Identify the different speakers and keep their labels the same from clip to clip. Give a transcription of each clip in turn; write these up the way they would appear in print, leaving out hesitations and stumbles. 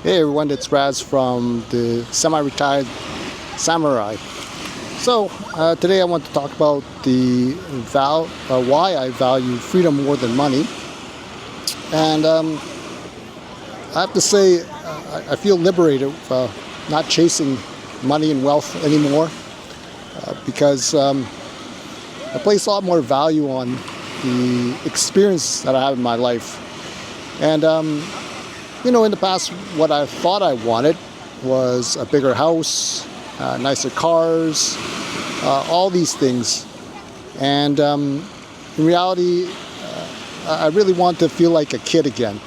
Speaker 1: Hey everyone, it's Raz from the Semi-Retired Samurai. So today I want to talk about why I value freedom more than money. And I have to say I feel liberated not chasing money and wealth anymore because I place a lot more value on the experience that I have in my life. And in the past, what I thought I wanted was a bigger house, nicer cars, all these things. And in reality, I really want to feel like a kid again,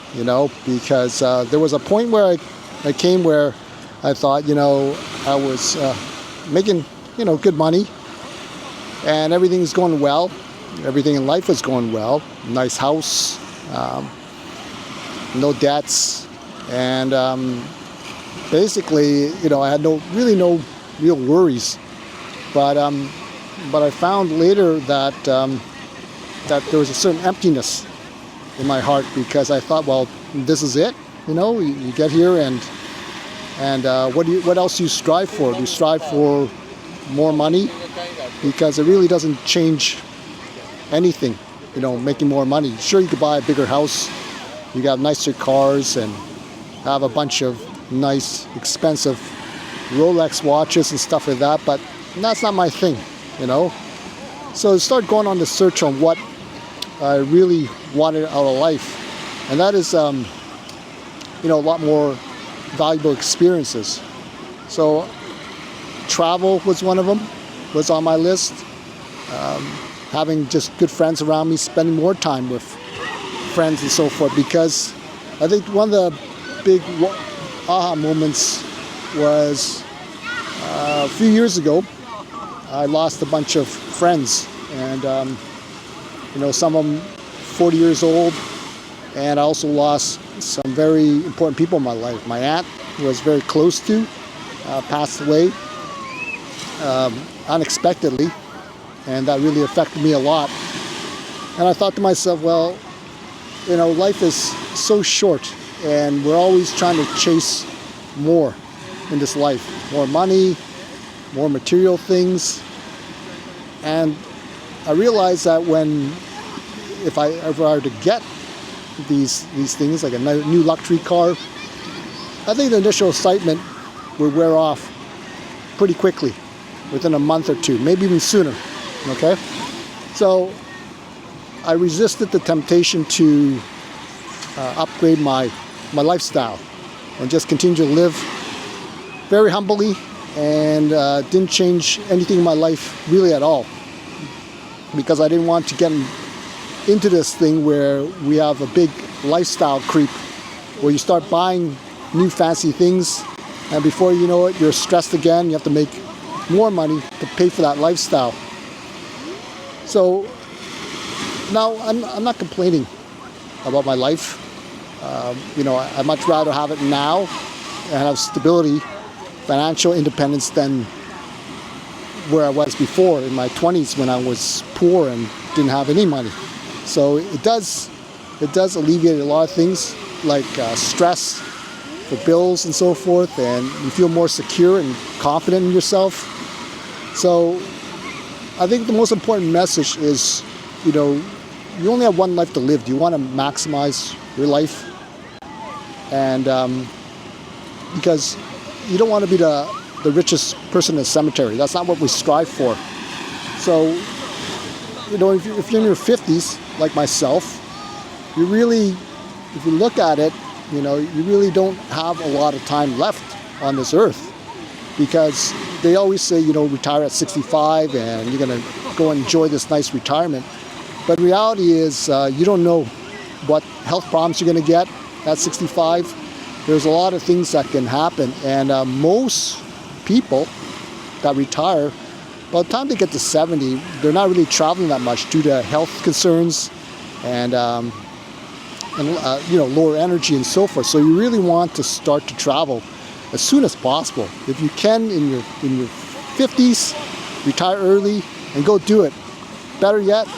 Speaker 1: because there was a point where I came where I thought, I was making, good money and everything's going well. Everything in life was going well. Nice house, no debts. And basically, I had no real worries. But I found later that there was a certain emptiness in my heart because I thought, well, this is it. You get here and what else do you strive for? Do you strive for more money? Because it really doesn't change anything, making more money. Sure, you could buy a bigger house, you got nicer cars, and have a bunch of nice, expensive Rolex watches and stuff like that, but that's not my thing, So I started going on the search on what I really wanted out of life, and that is, a lot more valuable experiences. So travel was one of them, was on my list. Having just good friends around me, spending more time with friends and so forth, because I think one of the big aha moments was a few years ago. I lost a bunch of friends, and some of them 40 years old, and I also lost some very important people in my life. My aunt, who I was very close to, passed away unexpectedly, and that really affected me a lot. And I thought to myself, well, life is so short, and we're always trying to chase more in this life. More money, more material things. And I realized that if I were to get these things, like a new luxury car, I think the initial excitement would wear off pretty quickly, within a month or two, maybe even sooner, okay? So I resisted the temptation to upgrade my lifestyle and just continue to live very humbly, and didn't change anything in my life really at all, because I didn't want to get into this thing where we have a big lifestyle creep where you start buying new fancy things, and before you know it, you're stressed again. You have to make more money to pay for that lifestyle. So now I'm not complaining about my life. I'd much rather have it now and have stability, financial independence, than where I was before in my 20s when I was poor and didn't have any money. So it does alleviate a lot of things, like stress for bills and so forth, and you feel more secure and confident in yourself. So I think the most important message is, you only have one life to live. Do you want to maximize your life? And because you don't want to be the richest person in the cemetery. That's not what we strive for. So, if you're in your 50s, like myself, if you look at it, you really don't have a lot of time left on this earth, because they always say, retire at 65 and you're going to go and enjoy this nice retirement. But reality is, you don't know what health problems you're going to get at 65. There's a lot of things that can happen, and most people that retire, by the time they get to 70, they're not really traveling that much due to health concerns and lower energy and so forth. So you really want to start to travel as soon as possible. If you can, in your 50s, retire early and go do it. Better yet,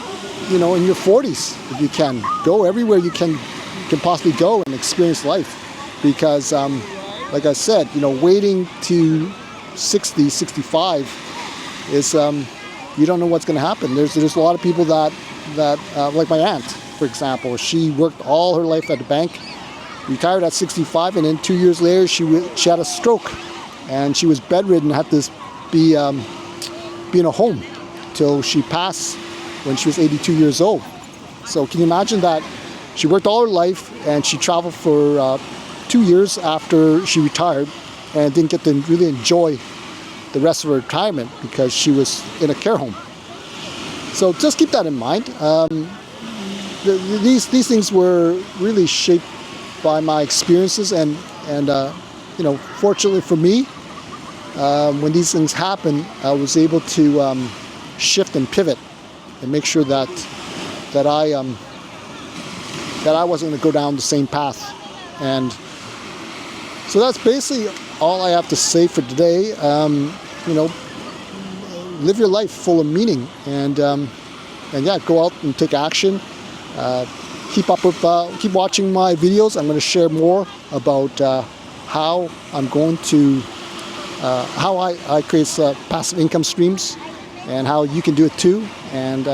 Speaker 1: in your 40s, if you can, go everywhere you can possibly go and experience life. Because like I said, waiting to 60, 65 is, you don't know what's going to happen. There's a lot of people that like my aunt, for example, she worked all her life at the bank, retired at 65, and then 2 years later she had a stroke, and she was bedridden, had to be in a home till she passed when she was 82 years old. So can you imagine that? She worked all her life, and she traveled for 2 years after she retired, and didn't get to really enjoy the rest of her retirement because she was in a care home. So just keep that in mind. These things were really shaped by my experiences, and fortunately for me, when these things happen, I was able to shift and pivot and make sure that I wasn't going to go down the same path. And so that's basically all I have to say for today. Live your life full of meaning, and yeah, go out and take action. Keep watching my videos. I'm going to share more about how I'm going to how I create passive income streams, and how you can do it too. And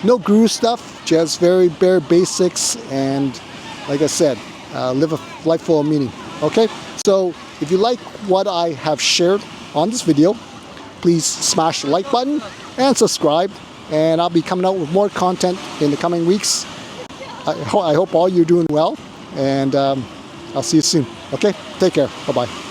Speaker 1: no guru stuff, just very bare basics. And like I said, live a life full of meaning. Okay, so if you like what I have shared on this video, please smash the like button and subscribe, and I'll be coming out with more content in the coming weeks. I hope all you're doing well, and I'll see you soon. Okay, take care. Bye-bye.